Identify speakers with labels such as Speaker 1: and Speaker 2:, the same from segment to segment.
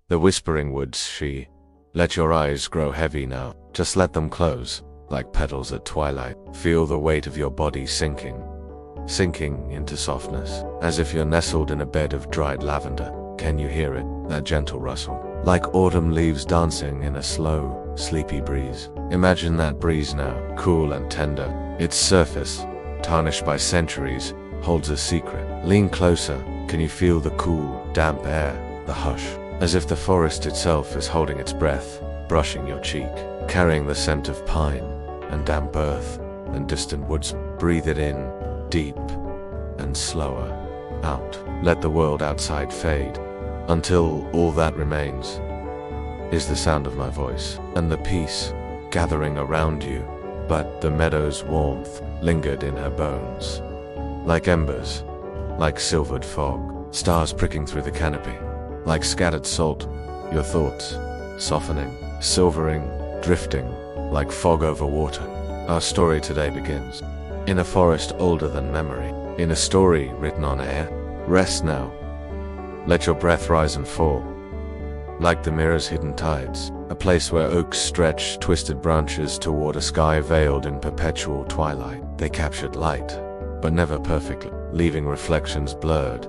Speaker 1: The whispering woods, she. Let your eyes grow heavy now. Just let them close, like petals at twilight. Feel the weight of your body sinking into softness, as if you're nestled in a bed of dried lavender. Can you hear it? That gentle rustle, like autumn leaves dancing in a slow, sleepy breeze. Imagine that breeze now, cool and tender. Its surface, tarnished by centuries, holds a secret. Lean closer. Can you feel the cool, damp air, the hush? As if the forest itself is holding its breath, brushing your cheek, carrying the scent of pine and damp earth and distant woods. Breathe it in, deep and slower. Out. Let the world outside fade, until all that remains is the sound of my voice and the peace gathering around you. But the meadow's warmth lingered in her bones, like embers, like silvered fog, stars pricking through the canopy, like scattered salt, your thoughts softening, silvering, drifting, like fog over water. Our story today begins in a forest older than memory, in a story written on air. Rest now. Let your breath rise and fall, like the mirror's hidden tides, a place where oaks stretch twisted branches toward a sky veiled in perpetual twilight. They captured light, but never perfectly, leaving reflections blurred,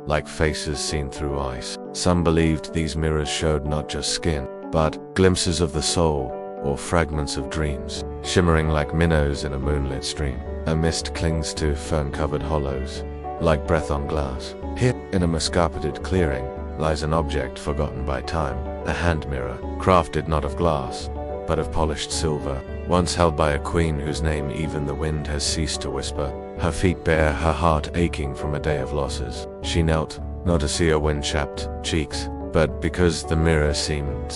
Speaker 1: like faces seen through ice. Some believed these mirrors showed not just skin, but glimpses of the soul, or fragments of dreams, shimmering like minnows in a moonlit stream. A mist clings to fern-covered hollows, like breath on glass. Here, in a muscarpeted clearing, lies an object forgotten by time, a hand mirror, crafted not of glass, but of polished silver, once held by a queen whose name even the wind has ceased to whisper. Her feet bare, her heart aching from a day of losses. She knelt, not to see her wind-chapped cheeks, but because the mirror seemed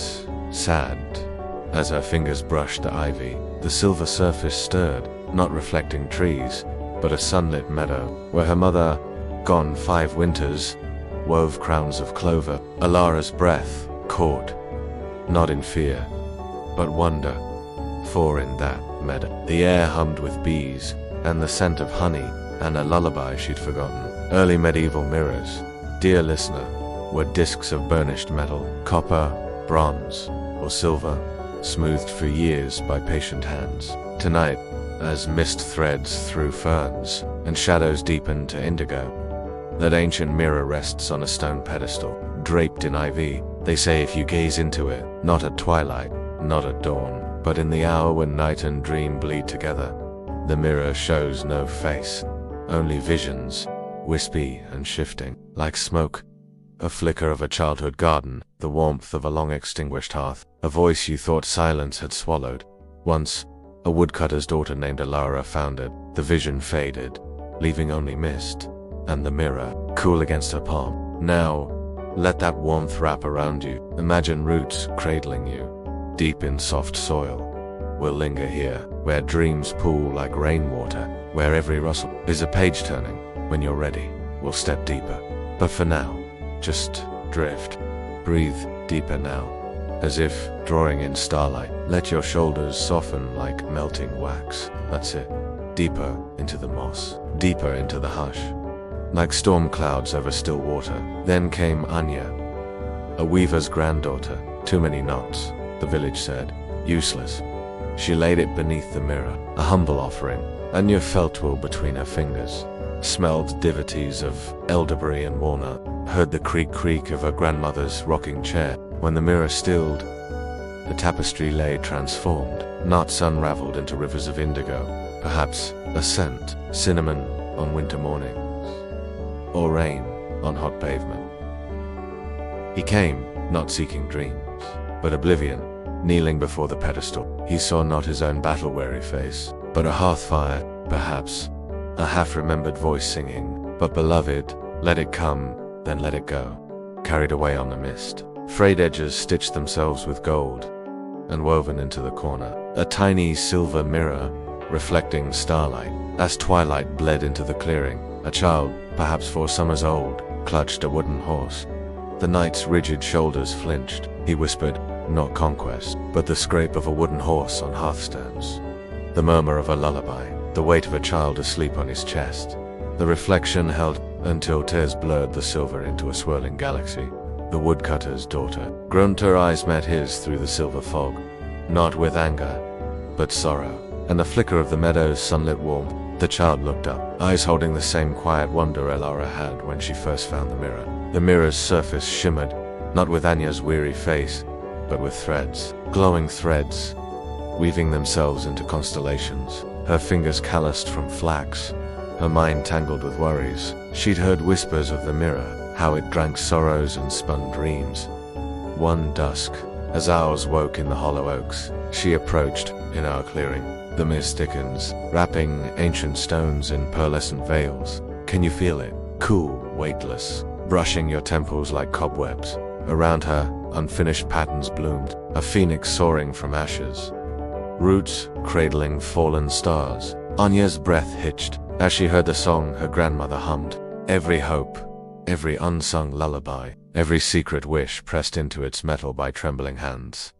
Speaker 1: sad. As her fingers brushed the ivy, the silver surface stirred, not reflecting trees, but a sunlit meadow, where her mother, gone 5 winters, wove crowns of clover. Allara's breath caught, not in fear, but wonder, for in that meadow the air hummed with bees, and the scent of honey, and a lullaby she'd forgotten. Early medieval mirrors, dear listener, were discs of burnished metal, copper, bronze, or silver, smoothed for years by patient hands. Tonight, as mist threads through ferns, and shadows deepen to indigo, that ancient mirror rests on a stone pedestal, draped in ivy. They say if you gaze into it, not at twilight, not at dawn, but in the hour when night and dream bleed together, the mirror shows no face, only visions, wispy and shifting, like smoke, a flicker of a childhood garden, the warmth of a long-extinguished hearth, a voice you thought silence had swallowed. Once, a woodcutter's daughter named Allara found it. The vision faded, leaving only mist, and the mirror, cool against her palm. Now, let that warmth wrap around you. Imagine roots cradling you, deep in soft soil. We'll linger here, where dreams pool like rainwater, where every rustle is a page turning. When you're ready, we'll step deeper. But for now, just drift. Breathe deeper now, as if drawing in starlight. Let your shoulders soften like melting wax. That's it. Deeper into the moss, deeper into the hush, like storm clouds over still water. Then came Anya, a weaver's granddaughter. Too many knots, the village said. Useless. She laid it beneath the mirror, a humble offering. Anya felt wool between her fingers, smelled devotees of elderberry and walnut, heard the creak of her grandmother's rocking chair. When the mirror stilled, the tapestry lay transformed. Knots unraveled into rivers of indigo, perhaps a scent, cinnamon on winter mornings, or rain on hot pavement. He came, not seeking dreams, but oblivion. Kneeling before the pedestal, he saw not his own battle-weary face, but a hearth-fire, perhaps, a half-remembered voice singing, "But beloved, let it come, then let it go," carried away on the mist. Frayed edges stitched themselves with gold, and woven into the corner. A tiny silver mirror, reflecting starlight. As twilight bled into the clearing, a child, perhaps 4 summers old, clutched a wooden horse. The knight's rigid shoulders flinched. He whispered, not conquest, but the scrape of a wooden horse on hearthstones, the murmur of a lullaby, the weight of a child asleep on his chest. The reflection held until tears blurred the silver into a swirling galaxy. the woodcutter's daughter. Her eyes met his through the silver fog, not with anger, but sorrow. And the flicker of the meadow's sunlit warmth, the child looked up, eyes holding the same quiet wonder Allara had when she first found the mirror. The mirror's surface shimmered, not with Anya's weary face, but with threads, glowing threads, weaving themselves into constellations. Her fingers calloused from flax, her mind tangled with worries. She'd heard whispers of the mirror, how it drank sorrows and spun dreams. One dusk, as owls woke in the hollow oaks, she approached, in our clearing. The mist thickens, wrapping ancient stones in pearlescent veils. Can you feel it? Cool, weightless, brushing your temples like cobwebs. Around her, unfinished patterns bloomed, a phoenix soaring from ashes. Roots cradling fallen stars. Anya's breath hitched as she heard the song her grandmother hummed. Every hope, every unsung lullaby, every secret wish pressed into its metal by trembling hands,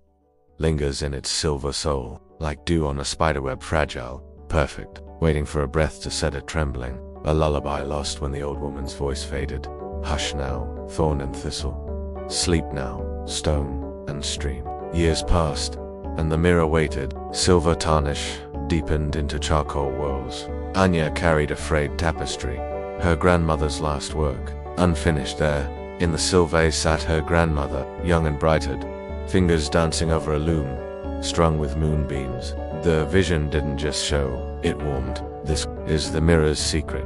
Speaker 1: lingers in its silver soul, like dew on a spiderweb, fragile, perfect, waiting for a breath to set it trembling. A lullaby lost when the old woman's voice faded. Hush now, thorn and thistle. Sleep now, stone and stream. Years passed, and the mirror waited. Silver tarnish deepened into charcoal whorls. Anya carried a frayed tapestry, her grandmother's last work. Unfinished there, in the silver sat her grandmother, young and brighted, fingers dancing over a loom, strung with moonbeams. The vision didn't just show, it warmed. This is the mirror's secret.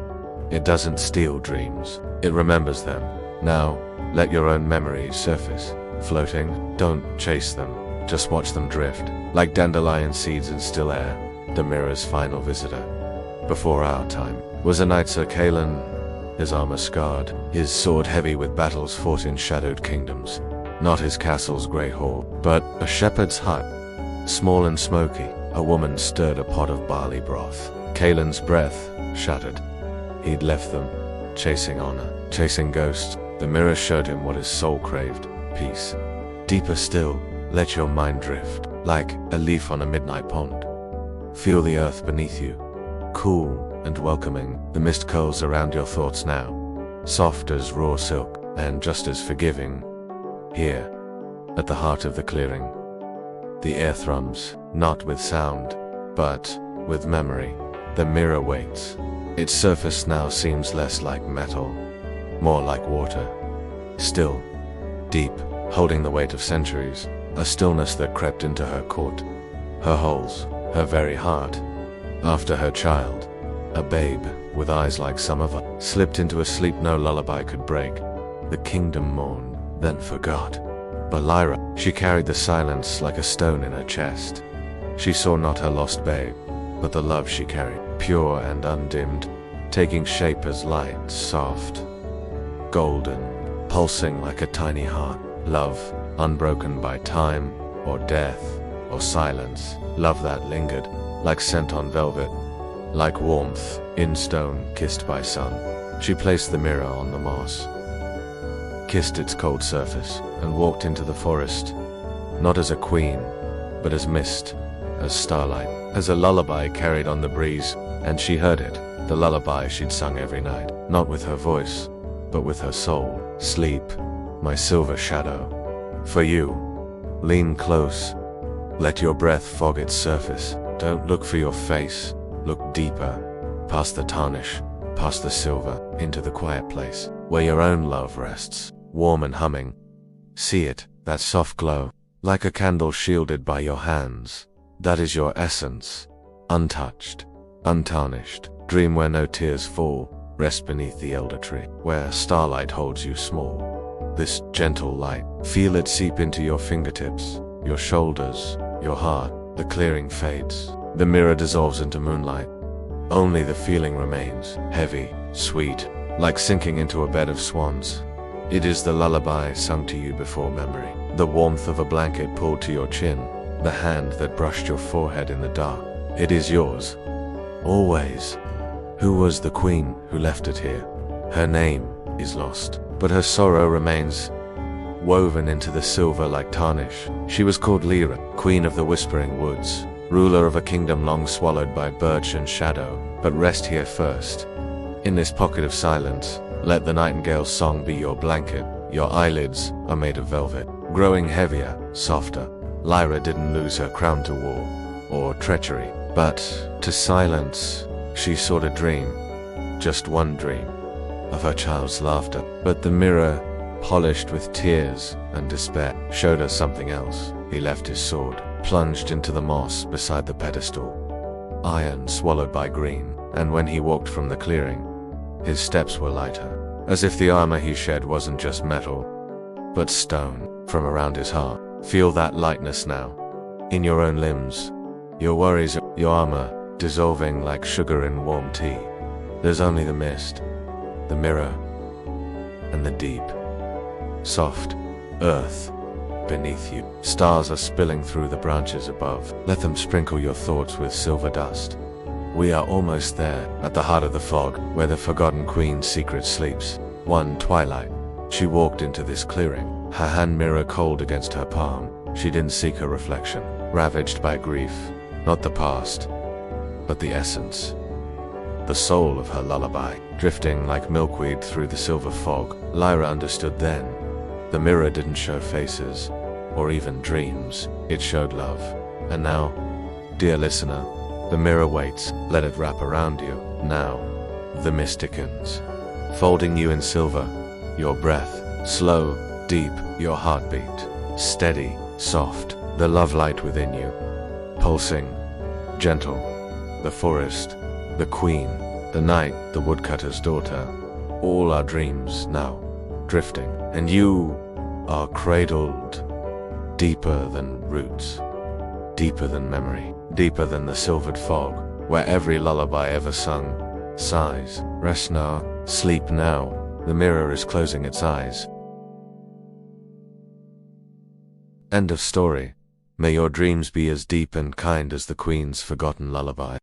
Speaker 1: It doesn't steal dreams, it remembers them. Now, let your own memories surface. Floating, don't chase them, just watch them drift, like dandelion seeds in still air. The mirror's final visitor, before our time, was a knight Sir Kalin, his armor scarred, his sword heavy with battles fought in shadowed kingdoms. Not his castle's grey hall, but a shepherd's hut, small and smoky. A woman stirred a pot of barley broth. Kalin's breath shattered. He'd left them, chasing honor, chasing ghosts. The mirror showed him what his soul craved, peace. Deeper still, let your mind drift, like a leaf on a midnight pond. Feel the earth beneath you, cool and welcoming. The mist curls around your thoughts now, soft as raw silk, and just as forgiving. Here, at the heart of the clearing, the air thrums, not with sound, but with memory. The mirror waits. Its surface now seems less like metal, more like water. Still, deep, holding the weight of centuries, a stillness that crept into her court, her holes, her very heart. After her child, a babe with eyes like summer, slipped into a sleep no lullaby could break. The kingdom mourned, then forgot. But Lyra, she carried the silence like a stone in her chest. She saw not her lost babe, but the love she carried, pure and undimmed, taking shape as light, soft, golden, pulsing like a tiny heart. Love, unbroken by time, or death, or silence. Love that lingered, like scent on velvet, like warmth in stone kissed by sun. She placed the mirror on the moss, kissed its cold surface, and walked into the forest, not as a queen, but as mist, as starlight, as a lullaby carried on the breeze. And she heard it, the lullaby she'd sung every night, not with her voice, but with her soul. Sleep, my silver shadow. For you, lean close, let your breath fog its surface. Don't look for your face, look deeper, past the tarnish, past the silver, into the quiet place, where your own love rests, warm and humming. See it, that soft glow, like a candle shielded by your hands. That is your essence, untouched, untarnished. Dream where no tears fall, rest beneath the elder tree, where starlight holds you small. This gentle light, feel it seep into your fingertips, your shoulders, your heart. The clearing fades, the mirror dissolves into moonlight. Only the feeling remains, heavy, sweet, like sinking into a bed of swans. It is the lullaby sung to you before memory, the warmth of a blanket pulled to your chin, the hand that brushed your forehead in the dark. It is yours, always. Who was the queen who left it here? Her name is lost, but her sorrow remains, woven into the silver like tarnish. She was called Lyra, queen of the whispering woods, ruler of a kingdom long swallowed by birch and shadow. But rest here first, in this pocket of silence. Let the nightingale's song be your blanket, Your eyelids are made of velvet, growing heavier, softer. Lyra didn't lose her crown to war or treachery, but to silence. She sought a dream, just one dream, of her child's laughter. But the mirror, polished with tears and despair, showed her something else. He left his sword, plunged into the moss beside the pedestal, iron swallowed by green, and when he walked from the clearing, his steps were lighter, as if the armor he shed wasn't just metal, but stone. From around his heart, feel that lightness now, in your own limbs. Your worries, your armor, dissolving like sugar in warm tea. There's only the mist, the mirror, and the deep, soft earth beneath you. Stars are spilling through the branches above. Let them sprinkle your thoughts with silver dust. We are almost there, at the heart of the fog, where the forgotten queen's secret sleeps. One twilight, she walked into this clearing, her hand mirror cold against her palm. She didn't seek her reflection, ravaged by grief, not the past, but the essence, the soul of her lullaby, drifting like milkweed through the silver fog. Lyra understood then. The mirror didn't show faces, or even dreams, it showed love. And now, dear listener, the mirror waits. Let it wrap around you. Now, the mist thickens, folding you in silver, your breath, slow, deep, your heartbeat, steady, soft, the love light within you, pulsing, gentle, the forest, the queen, the night, the woodcutter's daughter, all our dreams now, drifting, and you are cradled deeper than roots, deeper than memory, deeper than the silvered fog, where every lullaby ever sung sighs. Rest now, sleep now, the mirror is closing its eyes. End of story. May your dreams be as deep and kind as the queen's forgotten lullaby.